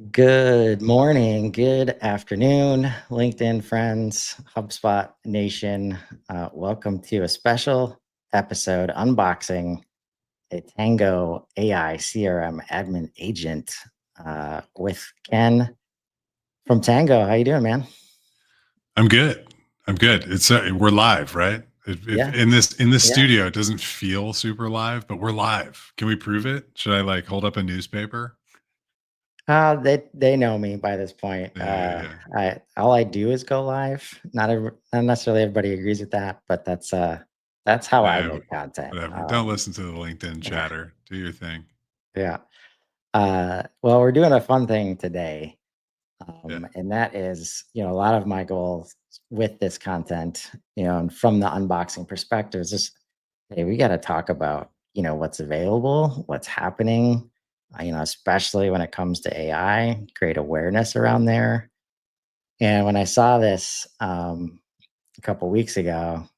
Good morning, good afternoon, LinkedIn friends, HubSpot Nation. Welcome to a special episode unboxing a Tango AI CRM admin agent with Ken from Tango. How you doing, man? I'm good. I'm good. It's we're live, right? If Yeah, in this yeah. studio, it doesn't feel super live, but we're live. Can we prove it? Should I like hold up a newspaper? They know me by this point. Yeah, yeah, yeah. I all I do is go live. Not necessarily everybody agrees with that, but that's how I Yeah, make content. whatever. Don't listen to the LinkedIn Yeah, chatter. Do your thing. yeah. Well, we're doing a fun thing today, Yeah. and that is, a lot of my goals with this content, and from the unboxing perspective, is just, hey, we got to talk about, what's available, what's happening, especially when it comes to AI, create awareness around there. And when I saw this a couple weeks ago,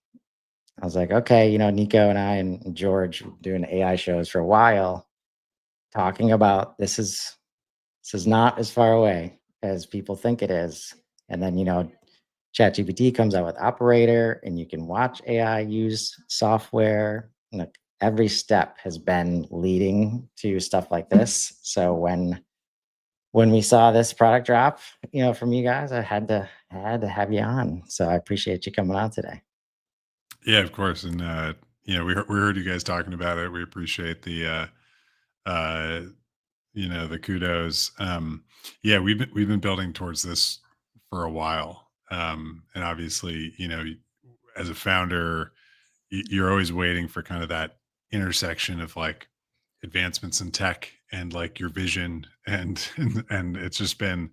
I was like, okay, Nico and I and George doing AI shows for a while, talking about this is not as far away as people think it is. And then, ChatGPT comes out with Operator, and you can watch AI use software. Like every step has been leading to stuff like this. So when we saw this product drop, from you guys, I had to have you on. So I appreciate you coming on today. Yeah, of course. And we heard you guys talking about it. We appreciate uh the kudos. Yeah, we've been building towards this for a while. And obviously, as a founder, you're always waiting for kind of that intersection of like advancements in tech and like your vision and it's been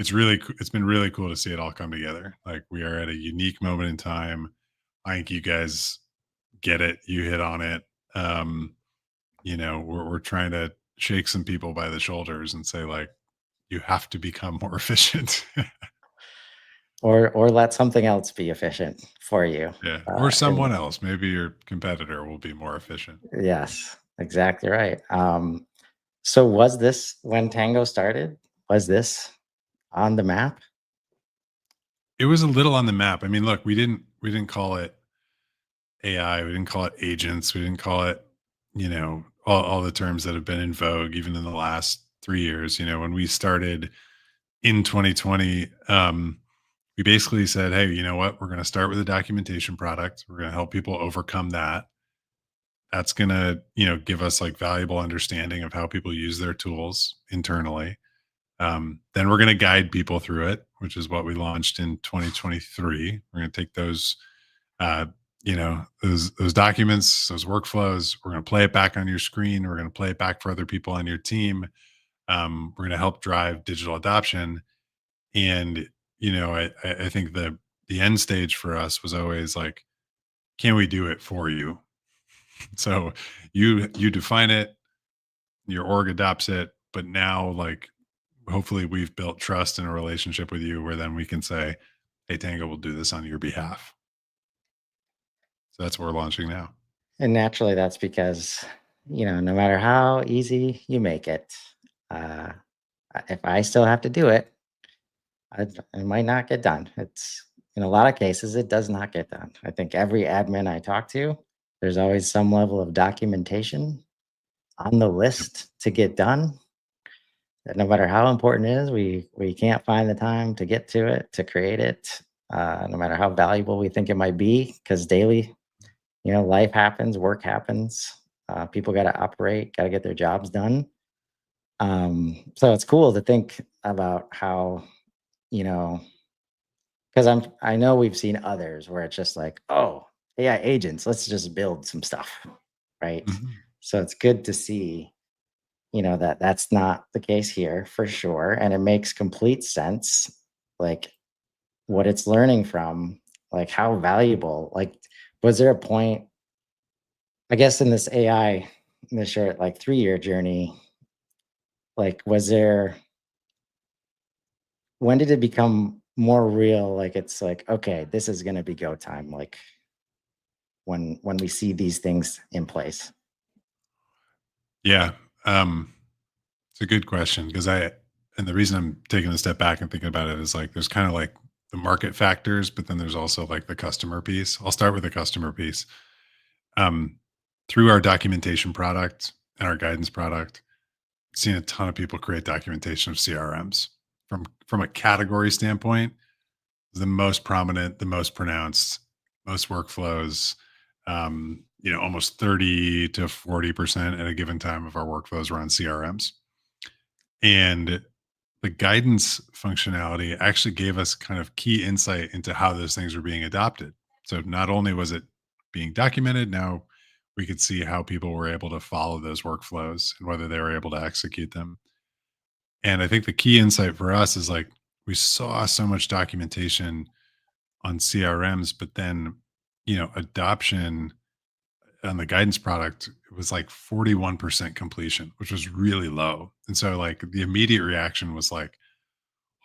really cool to see it all come together. Like we are at a unique moment in time. I think you guys get it. You hit on it. um we're trying to shake some people by the shoulders and say like you have to become more efficient. Or let something else be efficient for you. Yeah, or And someone else, maybe your competitor will be more efficient. yes, exactly right. So was this when Tango started? Was this on the map? It was a little on the map. I mean, look, we didn't call it AI, we didn't call it agents, we didn't call it, all the terms that have been in vogue even in the last 3 years. When we started in 2020, we basically said, hey, you know what? We're going to start with a documentation product. We're going to help people overcome that. That's going to, give us like valuable understanding of how people use their tools internally. Then we're going to guide people through it, which is what we launched in 2023. We're going to take those, uh, those documents, those workflows. We're going to play it back on your screen. We're going to play it back for other people on your team. We're going to help drive digital adoption. And I think the end stage for us was always like, can we do it for you? So you define it, your org adopts it, but now like hopefully we've built trust in a relationship with you where then we can say, hey, Tango will do this on your behalf. So that's what we're launching now. And naturally, that's because, no matter how easy you make it, uh, if I still have to do it, it might not get done. It's in a lot of cases, it does not get done. I think every admin I talk to, there's always some level of documentation on the Yep. list to get done. That no matter how important it is, we can't find the time to get to it, to create it, no matter how valuable we think it might be, because daily, life happens, work happens. People got to operate, got to get their jobs done. So it's cool to think about how, you know, because I know we've seen others where it's just like, oh, AI agents, let's just build some stuff, right? Mhm. So it's good to see, that that's not the case here for sure, and it makes complete sense, like what it's learning from, like how valuable, like was there a point, I guess, in this AI, in this short like 3-year journey, like was there, when did it become more real, like it's like, okay, this is going to be go time, like when we see these things in place? Yeah. Um, it's a good question because and the reason I'm taking a step back and thinking about it is like there's kind of like the market factors, but then there's also like the customer piece. I'll start with the customer piece. Um, Through our documentation product and our guidance product, seen a ton of people create documentation of CRMs from a category standpoint. The most prominent, the most pronounced, most workflows. Almost 30 to 40% at a given time of our workflows run CRMs. And the guidance functionality actually gave us kind of key insight into how those things were being adopted. So not only was it being documented, now we could see how people were able to follow those workflows and whether they were able to execute them. And I think the key insight for us is like we saw so much documentation on CRMs, but then, adoption on the guidance product, it was like 41% completion, which was really low. And so like the immediate reaction was like,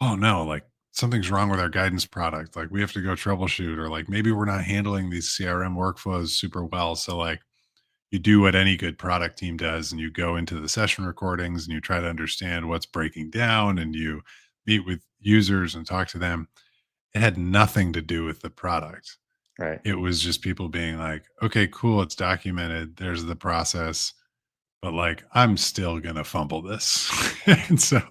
oh no, like something's wrong with our guidance product. Like we have to go troubleshoot, or like maybe we're not handling these CRM workflows super well. So like you do what any good product team does and you go into the session recordings and you try to understand what's breaking down and you meet with users and talk to them. It had nothing to do with the product. Right. It was just people being like, okay, cool, it's documented. There's the process, but like I'm still gonna fumble this. And so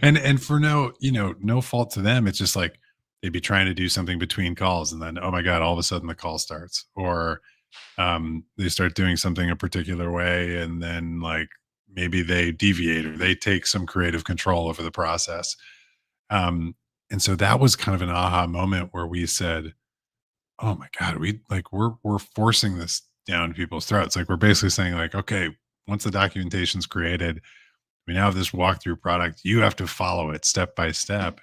and for no fault to them, it's just like they'd be trying to do something between calls and then, oh my God, all of a sudden the call starts. Or they start doing something a particular way and then like maybe they deviate or they take some creative control over the process. Um, and so that was kind of an aha moment where we said, oh my God, we're forcing this down people's throats. Like we're basically saying, like, okay, once the documentation's created, we now have this walkthrough product. You have to follow it step by step.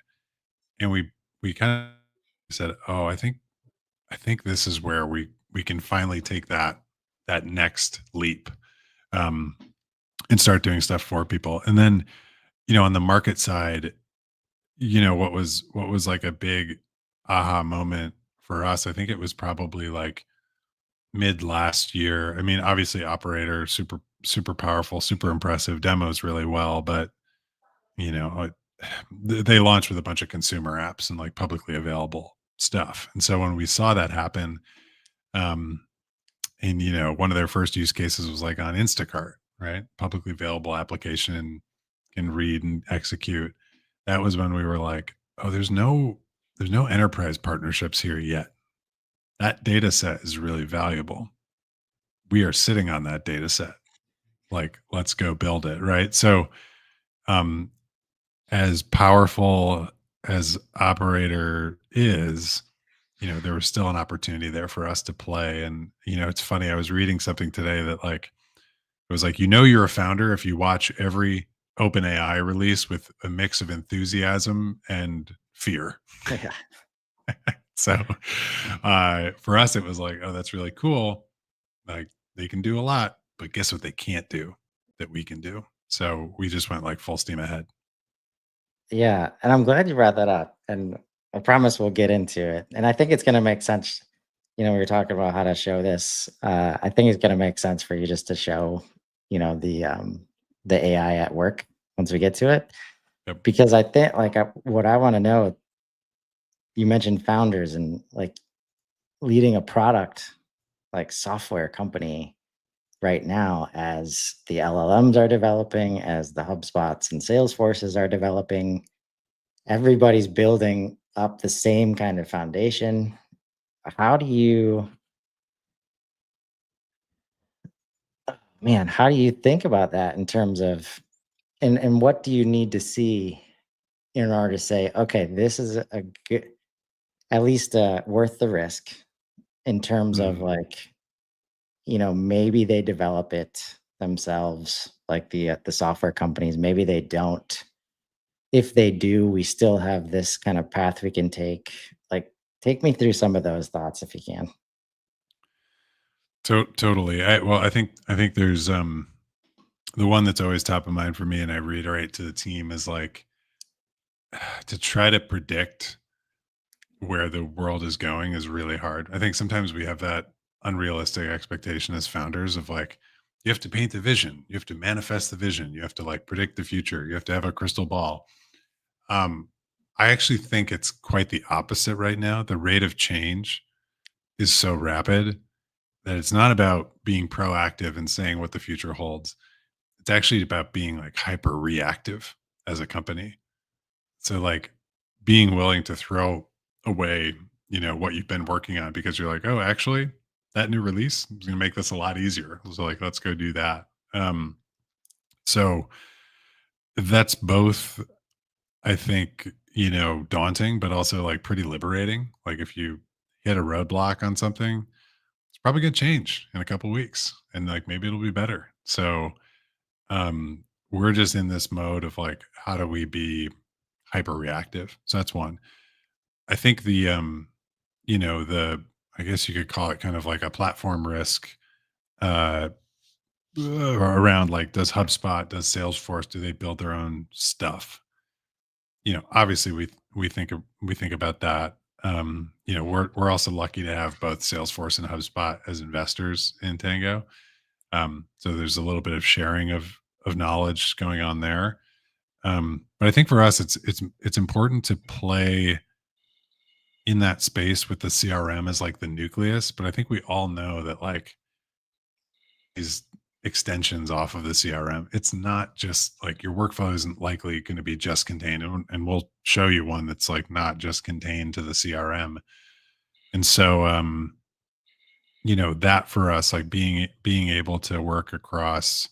And we kind of said, oh, I think this is where we can finally take that next leap, um, and start doing stuff for people. And then, on the market side, what was like a big aha moment for us, I think it was probably like mid last year. I mean, obviously operator, super powerful, super impressive, demos really well, but you know, they launched with a bunch of consumer apps and like publicly available stuff. And so when we saw that happen, um and one of their first use cases was like on Instacart, right? Publicly available application, can read and execute. That was when we were like, oh, there's no enterprise partnerships here yet. That data set is really valuable. We are sitting on that data set. Like, let's go build it, right? So, um, as powerful as operator is, there was still an opportunity there for us to play. And, it's funny, I was reading something today that like it was like, you're a founder if you watch every open AI release with a mix of enthusiasm and fear. Yeah. So for us, it was like, oh, that's really cool. Like they can do a lot, but guess what they can't do that we can do? So we just went like full steam ahead. Yeah, and I'm glad you brought that up, and I promise we'll get into it. And I think it's going to make sense. We were talking about how to show this. I think it's going to make sense for you just to show, the AI at work once we get to it, Yep. because I think like what I want to know. You mentioned founders and like leading a product like software company right now as the LLMs are developing, as the HubSpots and Salesforces are developing. Everybody's building up the same kind of foundation. How do you, how do you think about that in terms of, and what do you need to see in order to say, okay, this is a good, at least worth the risk in terms of Mhm. like, maybe they develop it themselves, like the software companies, maybe they don't. If they do, we still have this kind of path we can take. Like, take me through some of those thoughts if you can. Totally. I think there's the one that's always top of mind for me, and I reiterate to the team is like to try to predict where the world is going is really hard. I think sometimes we have that unrealistic expectation as founders of like, You have to paint the vision. You have to manifest the vision. You have to like predict the future. You have to have a crystal ball. Um, I actually think it's quite the opposite right now. The rate of change is so rapid that it's not about being proactive and saying what the future holds. It's actually about being like hyper reactive as a company. So like being willing to throw away, what you've been working on because you're like, oh, actually, that new release is gonna make this a lot easier. So like let's go do that. So that's both, I think, daunting, but also like pretty liberating. Like if you hit a roadblock on something, it's probably gonna change in a couple weeks and like maybe it'll be better. So we're just in this mode of like, how do we be hyper reactive? So that's one. I think the I guess you could call it kind of like a platform risk uh around like does HubSpot, does Salesforce, do they build their own stuff? Obviously we think about that. We're also lucky to have both Salesforce and HubSpot as investors in Tango. So there's a little bit of sharing of knowledge going on there. But I think for us it's important to play in that space with the CRM as like the nucleus, but I think we all know that like these extensions off of the CRM, it's not just like your workflow isn't likely going to be just contained. And we'll show you one that's like not just contained to the CRM. And so that for us, like being able to work across,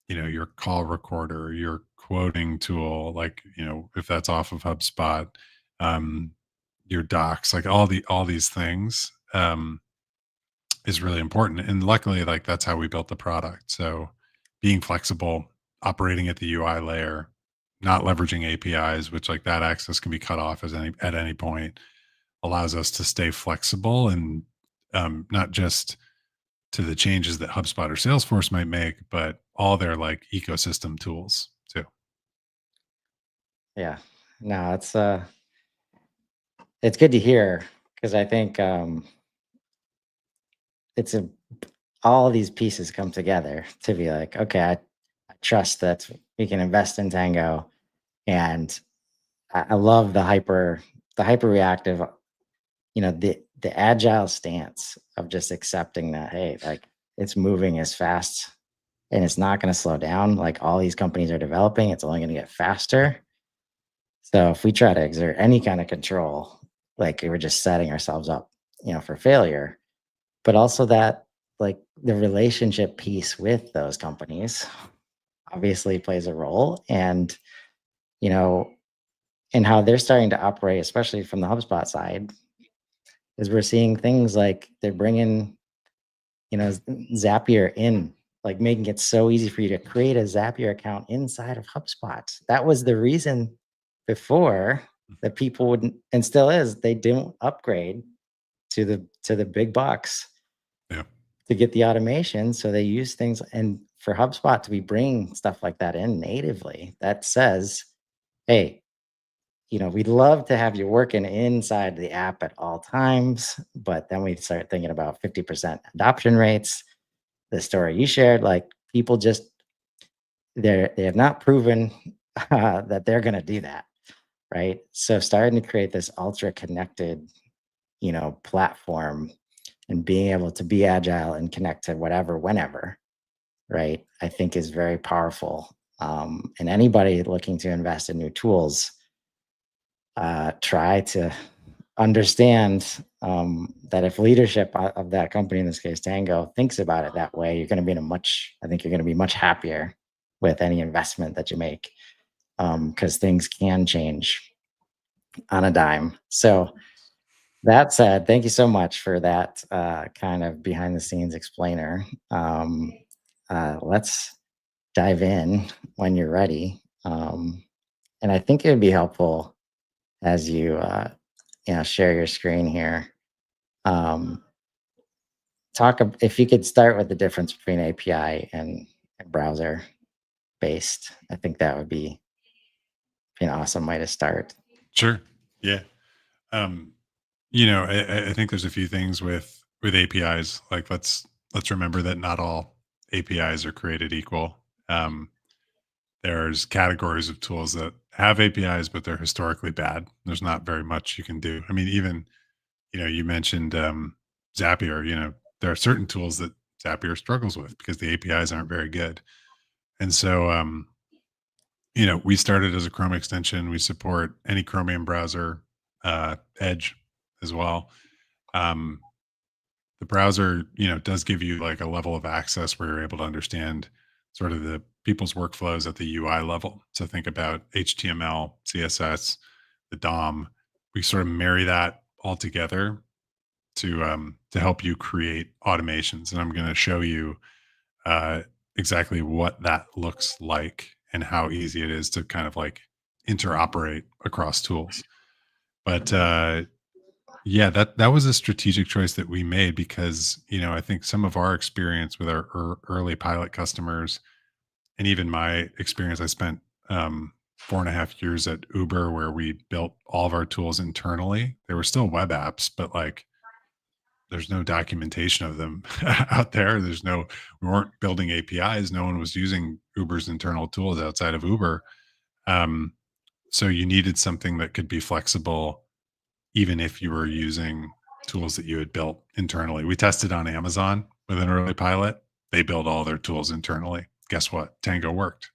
your call recorder, your quoting tool, like, if that's off of HubSpot, um, your docs, like all these things. Is really important. And luckily, like that's how we built the product. So being flexible, operating at the UI layer, not leveraging APIs, which like that access can be cut off at any point, allows us to stay flexible and not just to the changes that HubSpot or Salesforce might make, but all their like ecosystem tools too. Yeah. No, it's good to hear because I think it's a all these pieces come together to be like, okay, I trust that we can invest in Tango, and I love the hyper reactive, the agile stance of just accepting that, hey, like it's moving as fast and it's not going to slow down. Like all these companies are developing, it's only going to get faster. So if we try to exert any kind of control, like we're just setting ourselves up, for failure. But also that like the relationship piece with those companies obviously plays a role, and you know and how they're starting to operate, especially from the HubSpot side, is we're seeing things like they're bringing Zapier in, like making it so easy for you to create a Zapier account inside of HubSpot. That was the reason before that people wouldn't, and still is, they don't upgrade to the big bucks Yeah. to get the automation. So they use things, and for HubSpot to be bringing stuff like that in natively, that says, hey, we'd love to have you working inside the app at all times, but then we start thinking about 50% adoption rates. The story you shared, like people just they have not proven that they're going to do that, right? So starting to create this ultra connected, platform, and being able to be agile and connect to whatever, whenever, right? I think is very powerful. And anybody looking to invest in new tools, try to understand that if leadership of that company, in this case Tango, thinks about it that way, you're going to be I think you're going to be much happier with any investment that you make, because things can change on a dime. So that said, thank you so much for that kind of behind the scenes explainer. Let's dive in when you're ready. And I think it would be helpful as you share your screen here. Um, if you could start with the difference between API and browser based. I think that would be an awesome way to start. Sure. Yeah. Um, I think there's a few things with APIs. Like let's remember that not all APIs are created equal. Um, there's categories of tools that have APIs, but they're historically bad. There's not very much you can do. I mean, even you mentioned Zapier. There are certain tools that Zapier struggles with because the APIs aren't very good. And so, we started as a Chrome extension. We support any Chromium browser, Edge as well. Um, the browser, does give you like a level of access where you're able to understand sort of the people's workflows at the UI level. So think about HTML, CSS, the DOM. We sort of marry that all together to help you create automations, and I'm going to show you uh, exactly what that looks like and how easy it is to kind of like interoperate across tools. But yeah, that was a strategic choice that we made because I think some of our experience with our early pilot customers, and even my experience, I spent 4.5 years at Uber where we built all of our tools internally. They were still web apps, but like there's no documentation of them out there. We weren't building APIs. No one was using Uber's internal tools outside of Uber. Um, so you needed something that could be flexible, even if you were using tools that you had built internally. We tested on Amazon with an early pilot. They built all their tools internally. Guess what? Tango worked.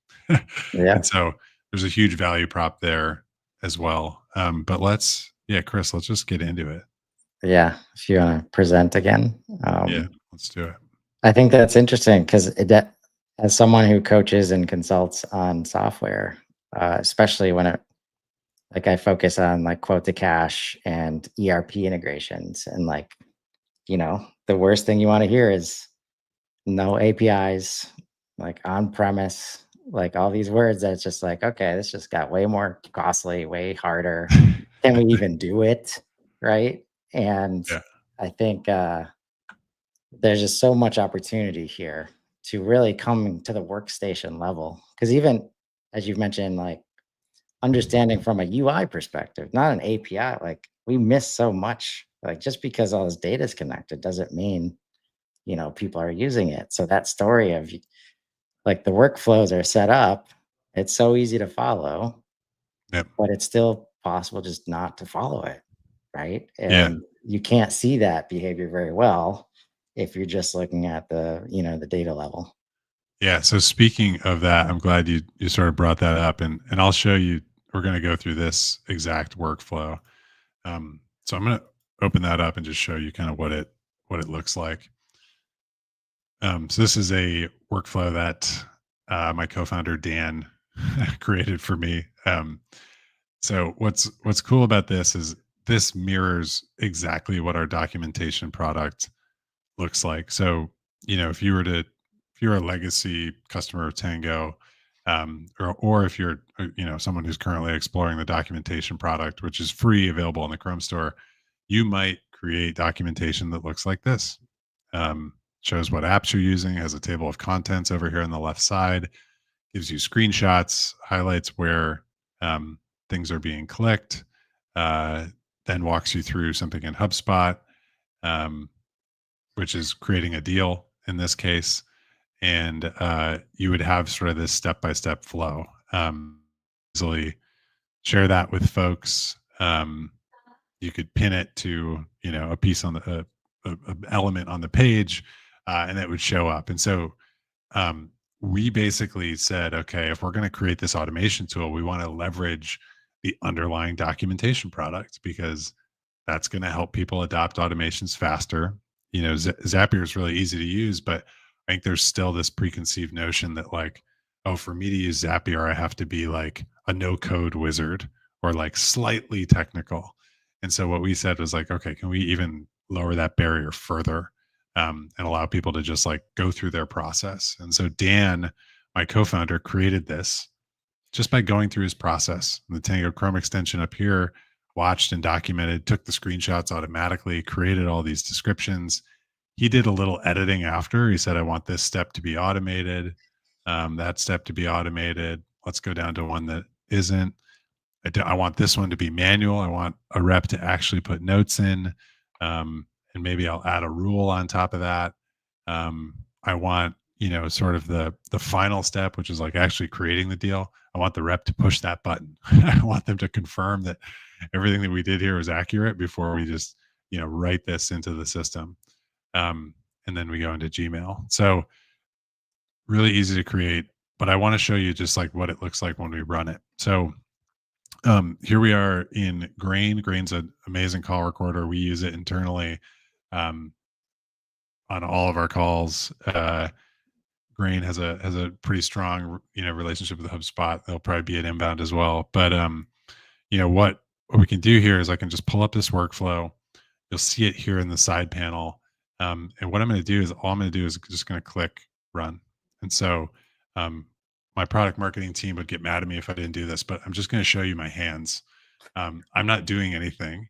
Yeah. And so there's a huge value prop there as well. But yeah, Chris, let's just get into it. Yeah. If you want to present again. Yeah, let's do it. I think that's interesting because that, as someone who coaches and consults on software, especially when it, like I focus on like quote to cash and ERP integrations, and like, the worst thing you want to hear is no APIs, like on premise, like all these words that's just like, okay, this just got way more costly, way harder. Can we even do it? Right. And Yeah. I think there's just so much opportunity here to really come to the workstation level. Because even as you've mentioned, like understanding from a UI perspective, not an API, like we miss so much. Like just because all this data is connected doesn't mean, people are using it. So that story of like the workflows are set up, it's so easy to follow, Yep. but it's still possible just not to follow it. Right. Yeah. And you can't see that behavior very well if you're just looking at the data level. Yeah. So speaking of that, I'm glad you sort of brought that up, and I'll show you. We're going to go through this exact workflow. So I'm going to open that up and just show you kind of what it looks like. So this is a workflow that my co-founder Dan created for me. So what's cool about this is this mirrors exactly what our documentation product looks like. So, if you're a legacy customer of Tango, or if you're, someone who's currently exploring the documentation product, which is free, available in the Chrome store, you might create documentation that looks like this. Shows what apps you're using, has a table of contents over here on the left side, gives you screenshots, highlights where um, things are being clicked, uh, then walks you through something in HubSpot. Um, which is creating a deal in this case. And you would have sort of this step by step flow. Easily share that with folks. You could pin it to a piece on a element on the page, and it would show up. And so um, we basically said, okay, if we're going to create this automation tool, we want to leverage the underlying documentation product because that's going to help people adopt automations faster. Zapier is really easy to use, but I think there's still this preconceived notion that like, oh, for me to use Zapier, I have to be like a no code wizard or like slightly technical. And so what we said was like, okay, can we even lower that barrier further, and allow people to just like go through their process? And so Dan, my co-founder, created this just by going through his process. The Tango Chrome extension up here watched and documented, took the screenshots automatically, created all these descriptions. He did a little editing after. He said, I want this step to be automated, that step to be automated. Let's go down to one that isn't. I want this one to be manual. I want a rep to actually put notes in. And maybe I'll add a rule on top of that. I want, sort of the final step, which is like actually creating the deal. I want the rep to push that button. I want them to confirm that everything that we did here was accurate before we just, write this into the system. Um, and then we go into Gmail. So really easy to create, but I want to show you just like what it looks like when we run it. So here we are in Grain. Grain's an amazing call recorder. We use it internally um, on all of our calls. Grain has a pretty strong relationship with HubSpot. They'll probably be at Inbound as well. But what we can do here is I can just pull up this workflow. You'll see it here in the side panel. And what I'm going to do is all I'm going to do is just going to click run. And so um, my product marketing team would get mad at me if I didn't do this, but I'm just going to show you my hands. I'm not doing anything.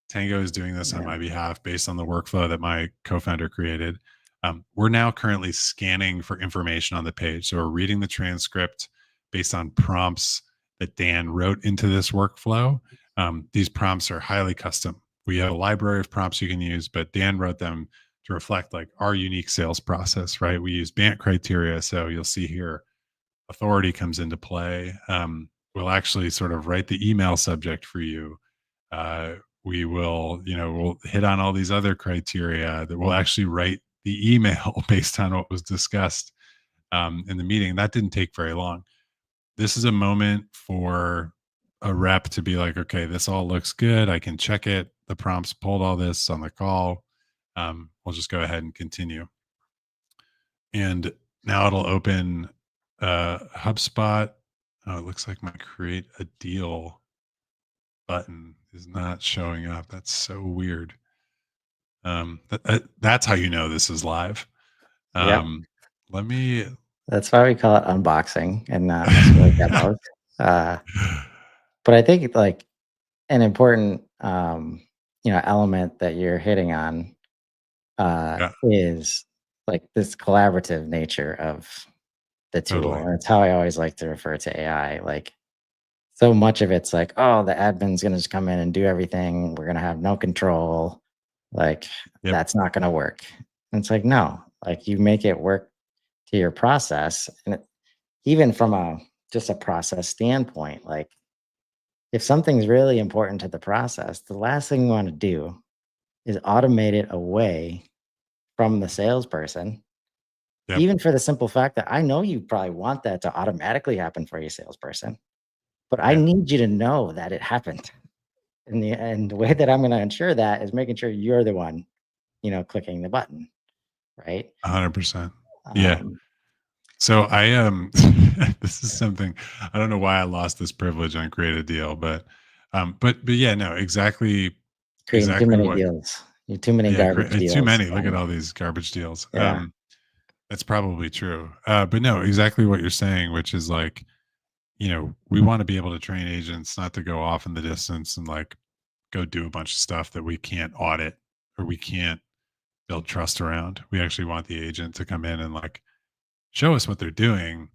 Tango is doing this on Yeah. my behalf based on the workflow that my co-founder created. We're now currently scanning for information on the page. So we're reading the transcript based on prompts that Dan wrote into this workflow. These prompts are highly custom. We have a library of prompts you can use, but Dan wrote them to reflect like our unique sales process, right? We use BANT criteria. So you'll see here, authority comes into play. We'll actually sort of write the email subject for you. We will, we'll hit on all these other criteria that will actually write the email based on what was discussed in the meeting. That didn't take very long. This is a moment for a rep to be like, okay, this all looks good. I can check it. The prompts pulled all this on the call. We'll just go ahead and continue. And now it'll open HubSpot. Oh, it looks like my create a deal button is not showing up. That's so weird. That's how you know this is live. Yep. Let me. That's why we call it unboxing and not necessarily demos. Uh, but I think like an important element that you're hitting on Yeah, is like this collaborative nature of the tool. totally. And it's how I always like to refer to AI. Like so much of it's like, oh, the admin's gonna just come in and do everything. We're gonna have no control. Like Yep. that's not gonna work. And it's like, no, like you make it work to your process. And even from a just a process standpoint, like if something's really important to the process, the last thing we want to do is automate it away from the salesperson, Yep. even for the simple fact that I know you probably want that to automatically happen for your salesperson, but I Yeah. need you to know that it happened. And the way that I'm going to ensure that is making sure you're the one, clicking the button, right? 100%. Yeah. Um, So I this is something I don't know why I lost this privilege on Create a Deal, but yeah, no, creating too exactly many what deals, too many garbage too deals. many. Look at And all these garbage deals. yeah, That's probably true. But no, exactly what you're saying, which is like, we want to be able to train agents not to go off in the distance and like go do a bunch of stuff that we can't audit or we can't build trust around. We actually want the agent to come in and like show us what they're doing,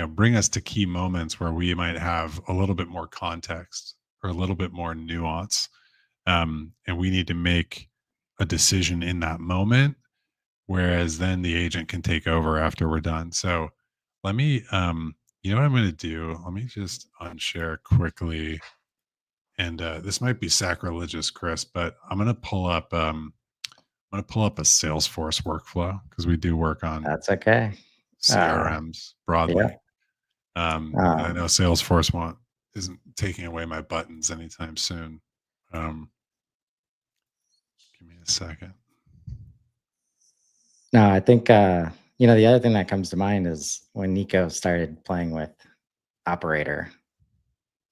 bring us to key moments where we might have a little bit more context or a little bit more nuance. And we need to make a decision in that moment, whereas then the agent can take over after we're done. So let me, what I'm going to do? Let me just unshare quickly. And this might be sacrilegious, Chris, but I'm going to pull up a Salesforce workflow because we do work on that's okay. Uh, CRMs yeah. broadly. And I know Um, Salesforce isn't taking away my buttons anytime soon. Um, give me a second. no, I think, the other thing that comes to mind is when Nico started playing with Operator.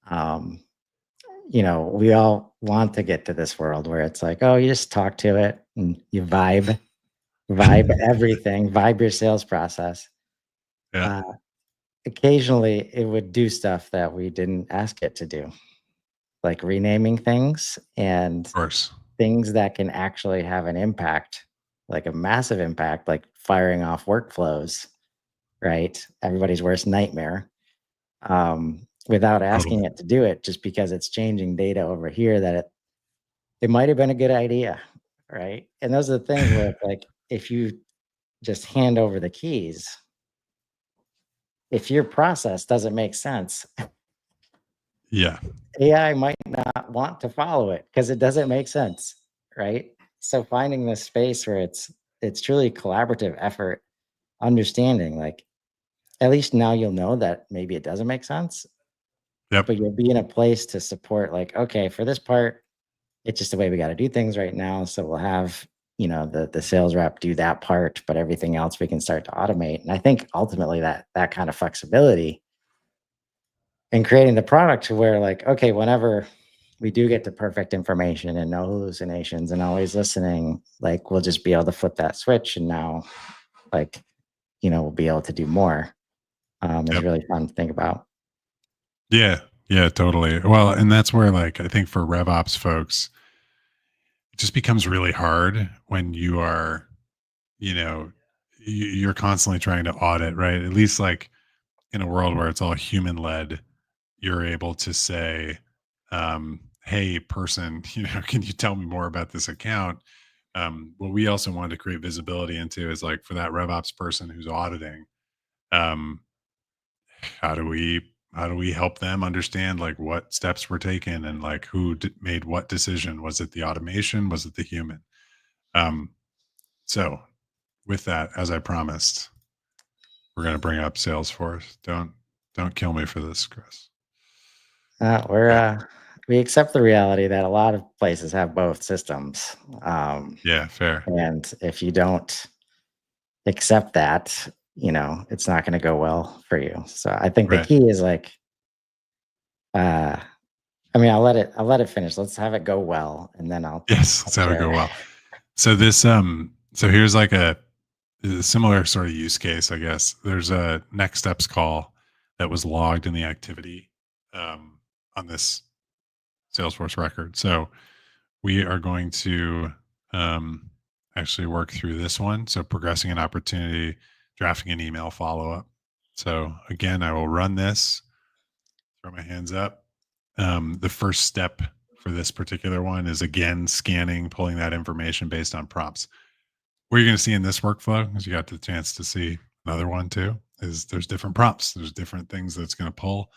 Um, we all want to get to this world where it's like, oh, you just talk to it and you vibe everything, vibe your sales process. Yeah, Uh, Occasionally, it would do stuff that we didn't ask it to do, like renaming things and of course. things that can actually have an impact, like a massive impact, like firing off workflows, right? Everybody's worst nightmare. Without Totally. asking it to do it, just because it's changing data over here that it might have been a good idea, right? And those are the things where it's like if you just hand over the keys. If your process doesn't make sense, Yeah. AI might not want to follow it because it doesn't make sense, right? So finding this space where it's truly collaborative effort, understanding like at least now you'll know that maybe it doesn't make sense, Yep. but you'll be in a place to support like, okay, for this part, it's just the way we got to do things right now. So we'll have, the sales rep do that part, but everything else we can start to automate. And I think ultimately that kind of flexibility and creating the product to where like, okay, whenever we do get to perfect information and no hallucinations and always listening, like we'll just be able to flip that switch and now like, we'll be able to do more. Is Yep. really fun to think about. Yeah. Yeah, totally. Well, and that's where, like, I think for RevOps folks, it just becomes really hard when you are, you know, you're constantly trying to audit, right? At least like in a world where it's all human led, you're able to say, hey, person, can you tell me more about this account? What we also wanted to create visibility into is like for that RevOps person who's auditing, um, how do we help them understand like what steps were taken and like made what decision? Was it the automation? Was it the human? Um, so with that, as I promised, we're going to bring up Salesforce. Don't kill me for this, Chris. We're Okay. we accept the reality that a lot of places have both systems, Yeah, fair. and if you don't accept that, it's not going to go well for you. So I think the Right. key is like, uh, I mean, I'll let it finish. Let's have it go well, and then I'll, Yes, I'll that's how we go share. well. So here's like a similar sort of use case, I guess. There's a next steps call that was logged in the activity um, on this Salesforce record. So we are going to um, actually work through this one. So progressing an opportunity, drafting an email follow up. So again, I will run this, throw my hands up. The first step for this particular one is again scanning, pulling that information based on prompts. What you're going to see in this workflow, as you got the chance to see another one too, is there's different prompts. There's different things that's going to pull.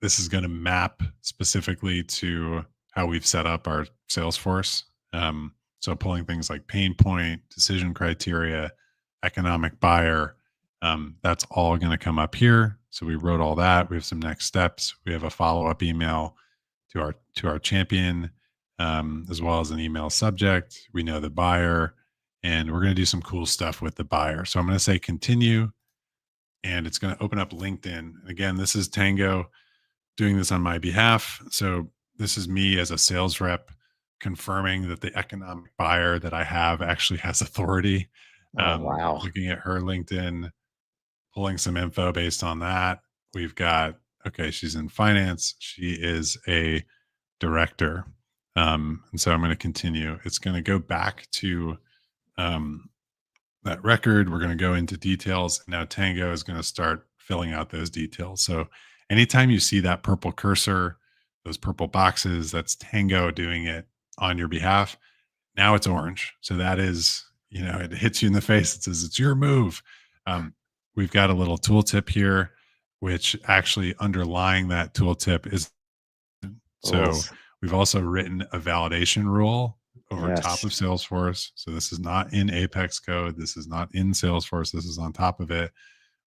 This is going to map specifically to how we've set up our Salesforce. So pulling things like pain point, decision criteria, economic buyer, that's all going to come up here. So we wrote all that. We have some next steps. We have a follow up email to our champion, as well as an email subject. We know the buyer, and we're going to do some cool stuff with the buyer. So I'm going to say continue, and it's going to open up LinkedIn. And again, this is Tango doing this on my behalf. So this is me as a sales rep confirming that the economic buyer that I have actually has authority. Oh wow, Looking at her LinkedIn, pulling some info based on that. We've got, okay, she's in finance. She is a director. And so I'm going to continue. It's going to go back to um, that record. We're going to go into details. Now Tango is going to start filling out those details. So anytime you see that purple cursor, those purple boxes, that's Tango doing it on your behalf. Now it's orange. So that is, it hits you in the face. It says it's your move. Um, we've got a little tooltip here, which actually underlying that tooltip is, so rules. we've also written a validation rule over top Yes, of Salesforce. So this is not in Apex code. This is not in Salesforce. This is on top of it,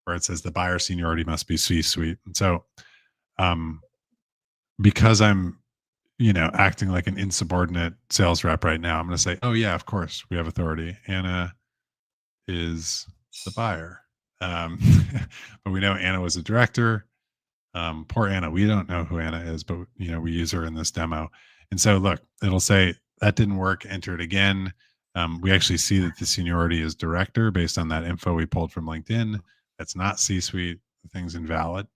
where it says the buyer seniority must be C-suite. And so, um, because I'm, acting like an insubordinate sales rep right now, I'm going to say, oh yeah, of course we have authority. Anna is the buyer. Um, but we know Anna was a director. Poor Anna. We don't know who Anna is, but we use her in this demo. And so look, it'll say that didn't work. Enter it again. We actually see that the seniority is director based on that info we pulled from LinkedIn. That's not C-suite. The thing's invalid.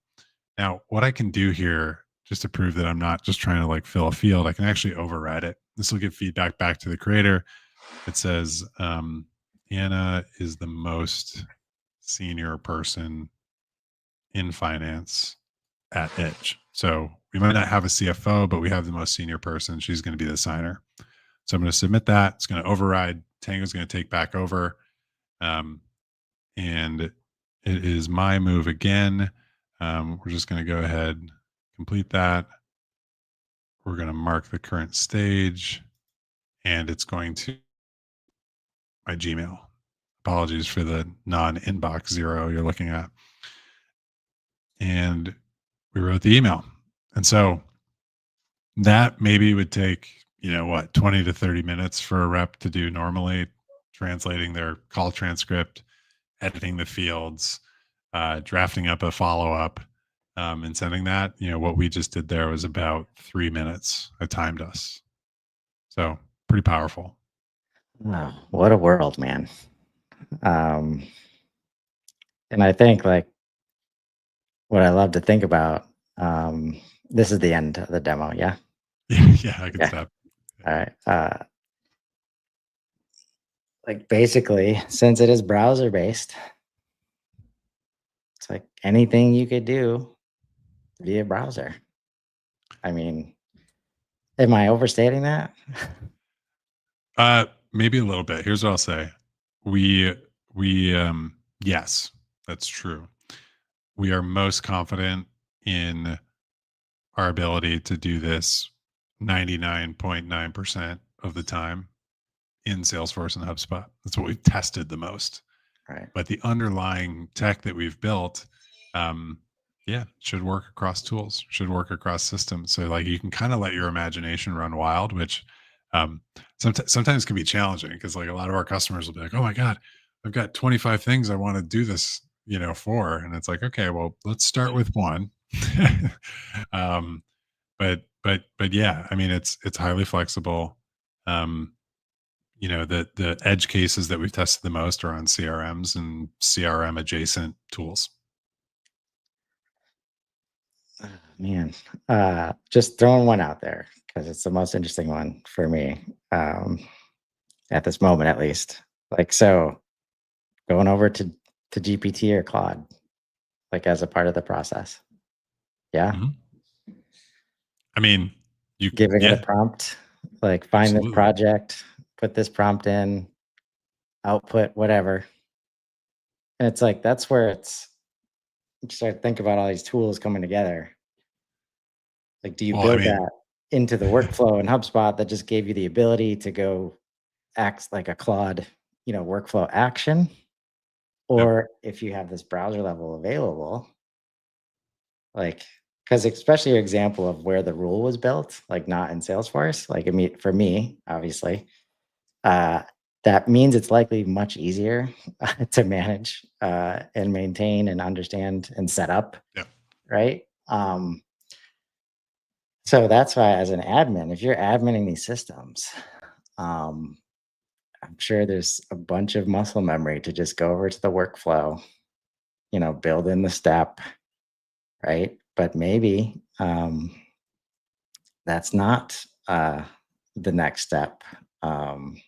Now, what I can do here, just to prove that I'm not just trying to like fill a field, I can actually override it. This will give feedback back to the creator. It says Anna is the most senior person in finance at Edge. So we might not have a CFO, but we have the most senior person. She's going to be the signer. So I'm going to submit that. It's going to override. Tango's going to take back over. Um, and it is my move again. We're just going to go ahead, complete that. We're going to mark the current stage, and it's going to my Gmail. Apologies for the non-inbox zero you're looking at. And we wrote the email. And so that maybe would take, 20 to 30 minutes for a rep to do normally, translating their call transcript, editing the fields, drafting up a follow up, and sending that. What we just did there was about 3 minutes. I timed us. So pretty powerful. Wow, what a world, man. Um, and I think like what I love to think about, this is the end of the demo. Yeah. Yeah, I can Yeah. stop. All right. Like basically, since it is browser based, it's like anything you could do via browser. I mean, am I overstating that? Maybe a little bit. Here's what I'll say. We yes, that's true. We are most confident in our ability to do this 99.9% of the time in Salesforce and HubSpot. That's what we've tested the most. Right. But the underlying tech that we've built, yeah, should work across tools, should work across systems. So like you can kind of let your imagination run wild, which um, sometimes can be challenging because like a lot of our customers will be like, "Oh my god, I've got 25 things I want to do this, for," and it's like, okay, well, let's start with one. um, but yeah, I mean, it's highly flexible. Um, the edge cases that we've tested the most are on CRMs and CRM adjacent tools. Ah, man, just throwing one out there because it's the most interesting one for me, at this moment, at least. Like, so going over to GPT or Claude, like as a part of the process. Yeah, Mhm. I mean, you giving it a yeah, prompt, like find this absolutely. project, put this prompt in, output whatever, and it's like that's where you start to think about all these tools coming together. Like, do you Well, I build mean, that into the workflow in HubSpot that just gave you the ability to go acts like a Claude, workflow action? yep, Or if you have this browser level available, like, because especially your example of where the rule was built, like not in Salesforce, like for me, obviously, uh, that means it's likely much easier to manage and maintain and understand and set up, yep. right? So that's why, as an admin, if you're adminning these systems, um, I'm sure there's a bunch of muscle memory to just go over to the workflow, build in the step, right? But maybe that's not the next step. Um,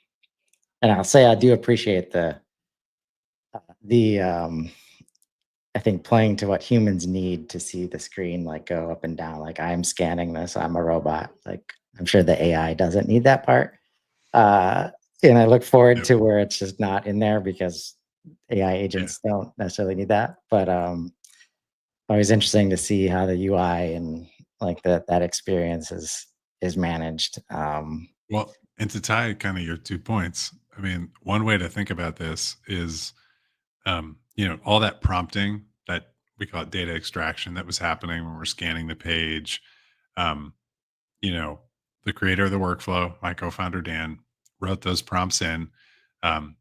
and I'll say I do appreciate the I think playing to what humans need to see the screen like go up and down. Like I'm scanning this, I'm a robot. Like I'm sure the AI doesn't need that part. Uh, and I look forward Yep. to where it's just not in there because AI Yeah. agents don't necessarily need that. But always interesting to see how the UI and like that experience is managed. Well, and to tie kind of your 2 points, I mean, one way to think about this is, all that prompting that we call it data extraction that was happening when we're scanning the page. Um, you know, the creator of the workflow, my co-founder Dan, wrote those prompts in.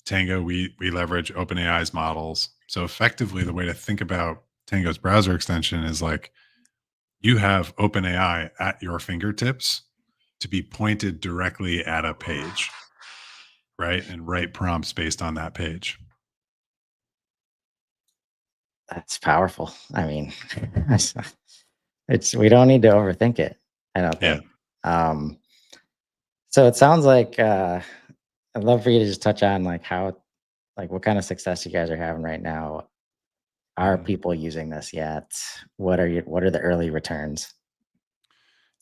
Tango, we leverage OpenAI's models. So effectively, the way to think about Tango's browser extension is like you have OpenAI at your fingertips to be pointed directly at a page, right? And write prompts based on that page. That's powerful. I mean, it's we don't need to overthink it. I don't Yeah. think. Um, so it sounds like I'd love for you to just touch on like how like what kind of success you guys are having right now. Are Mhm. people using this yet? What are the early returns?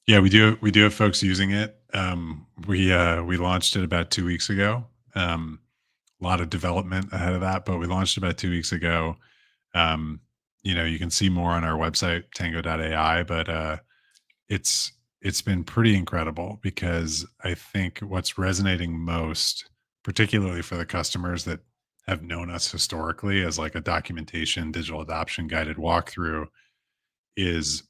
Yeah, we do have folks using it. We launched it about 2 weeks ago. lot of development ahead of that, but we launched about 2 weeks ago. Um, you can see more on our website, tango.ai, but it's it's been pretty incredible because I think what's resonating most, particularly for the customers that have known us historically as like a documentation, digital adoption guided walkthrough, is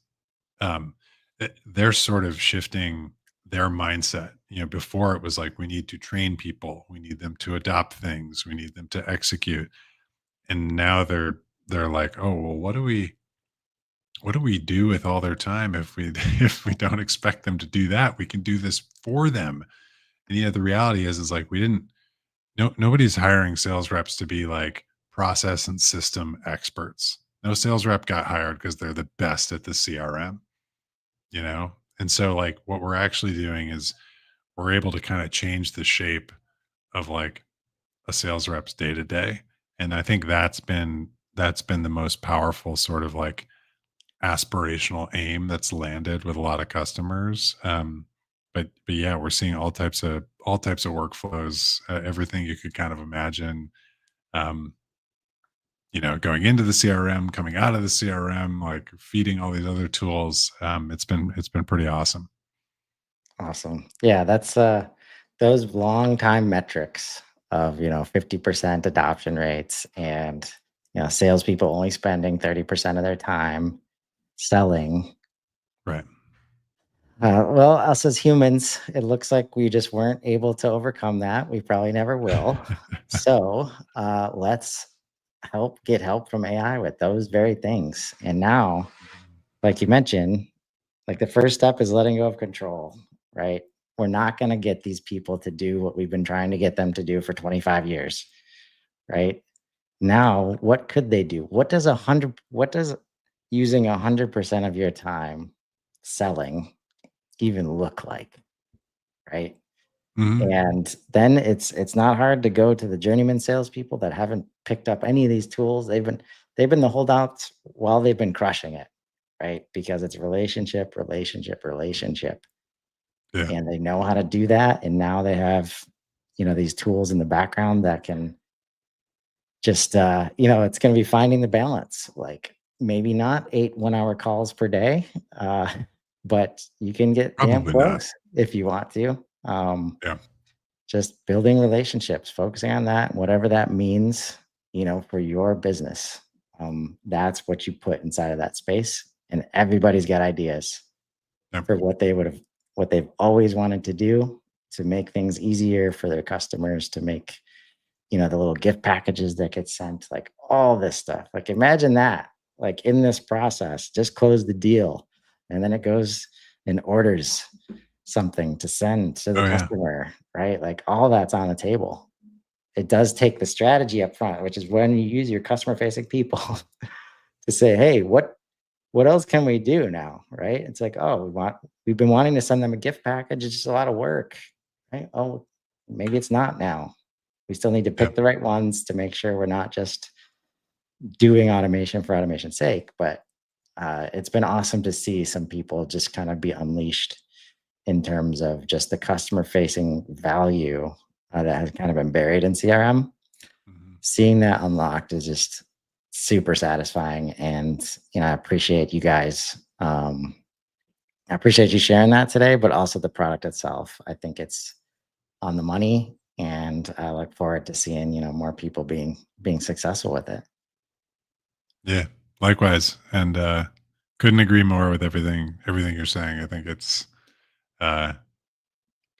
they're sort of shifting their mindset. Before it was like we need to train people, we need them to adopt things, we need them to execute, and now they're like, oh well, what do we do with all their time if we if we don't expect them to do that? We can do this for them. And the reality is like we didn't no nobody's hiring sales reps to be like process and system experts. No sales rep got hired because they're the best at the CRM, you know? And so like what we're actually doing is we're able to kind of change the shape of like a sales rep's day to day. And I think that's been the most powerful sort of like aspirational aim that's landed with a lot of customers. But yeah, we're seeing all types of workflows, everything you could kind of imagine. Um, going into the CRM, coming out of the CRM, like feeding all these other tools. It's been pretty awesome. Awesome. Yeah, that's those long time metrics of 50% adoption rates and salespeople only spending 30% of their time selling. Right. Well, us as humans, it looks like we just weren't able to overcome that. We probably never will. So let's get help from AI with those very things. And now, like you mentioned, like the first step is letting go of control, right? We're not going to get these people to do what we've been trying to get them to do for 25 years, right? Now, what could they do? What does using 100% of your time selling even look like, right? Mhm. And then it's not hard to go to the journeyman salespeople that haven't picked up any of these tools. They've been the holdouts while they've been crushing it, right? Because it's relationship, relationship, relationship, Yeah. and they know how to do that. And now they have these tools in the background that can just it's going to be finding the balance. Like maybe not 8 1-hour calls per day, uh, but you can get damn Probably not. close if you want to. Yeah. Just building relationships, focusing on that, whatever that means, for your business. That's what you put inside of that space. And everybody's got ideas Yeah. for what they've always wanted to do to make things easier for their customers, to make, the little gift packages that get sent, like all this stuff. Like imagine that, like in this process, just close the deal. And then it goes and orders something to send to the Oh yeah. customer, right? Like all that's on the table. It does take the strategy up front, which is when you use your customer facing people to say, hey, what else can we do now? Right. It's like, oh, we've been wanting to send them a gift package. It's just a lot of work. Right. Oh, maybe it's not now. We still need to Yeah. pick the right ones to make sure we're not just doing automation for automation's sake. But it's been awesome to see some people just kind of be unleashed in terms of just the customer facing value that has kind of been buried in CRM. Mhm. Seeing that unlocked is just super satisfying. And, I appreciate you guys. I appreciate you sharing that today, but also the product itself. I think it's on the money, and I look forward to seeing, more people being successful with it. Yeah. Likewise. And couldn't agree more with everything you're saying. I think it's uh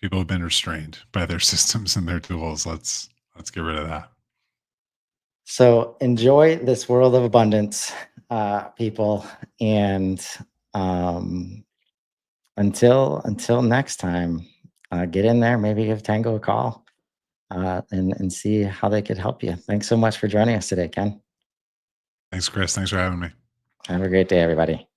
people have been restrained by their systems and their tools. Let's get rid of that. So enjoy this world of abundance, people, and um, until next time, get in there. Maybe give Tango a call and see how they could help you. Thanks so much for joining us today, Ken. Thanks, Chris. Thanks for having me. Have a great day, everybody.